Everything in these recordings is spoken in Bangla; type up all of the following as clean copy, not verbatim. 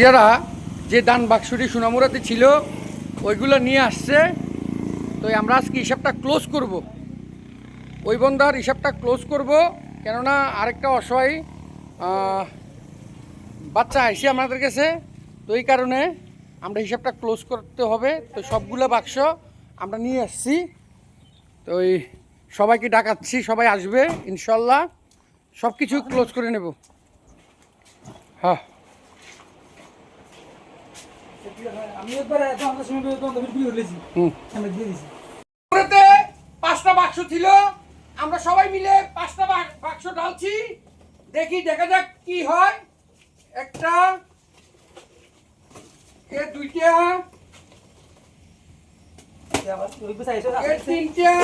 যারা যে দান বাক্সটি সোনামুড়াতে ছিল ওইগুলো নিয়ে আসছে। তো আমরা আজকে হিসাবটা ক্লোজ করব, ওই বন্ধার হিসাবটা ক্লোজ করব। কেননা আরেকটা অসহায় বাচ্চা আইসি আমাদের কাছে, তো এই কারণে আমরা হিসাবটা ক্লোজ করতে হবে। তো সবগুলো বাক্স আমরা নিয়ে আসছি। তো ওই সবাইকে ডাকাচ্ছি, সবাই আসবে ইনশাল্লাহ, সব কিছু ক্লোজ করে নেব। হ্যাঁ, পাঁচটা বাক্স ছিল, আমরা সবাই মিলে পাঁচটা বাক্স ঢালছি। দেখি, দেখা যাক কি হয়। একটা, দুইটা, তিনটা,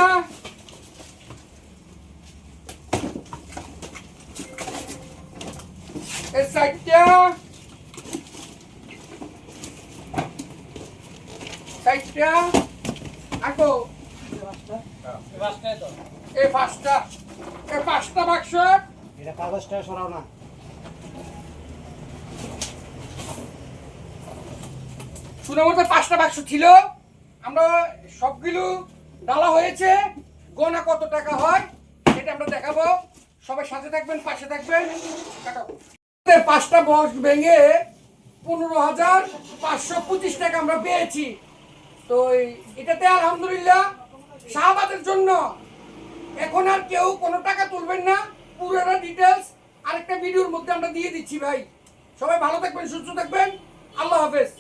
চারটা, চারটা, আগো এই পাঁচটা, এই পাঁচটা বাক্স। এটা কাগজটা সরাও না। সুনামতে পাঁচটা বাক্স ছিল, আমরা সবগুলো ডালা হয়েছে। গোনা কত টাকা হয় সেটা আমরা দেখাবো। সবাই সাথে থাকবেন, পাশে থাকবেন। পাঁচটা বক্স ভেঙে 15,525 টাকা আমরা পেয়েছি। তো এটাতে আলহামদুলিল্লাহ শাহবাদের জন্য এখন আর কেউ কোনো টাকা তুলবেন না। পুরোটা ডিটেলস আরেকটা ভিডিওর মধ্যে আমরা দিয়ে দিচ্ছি ভাই। সবাই ভালো থাকবেন, সুস্থ থাকবেন। আল্লাহ হাফেজ।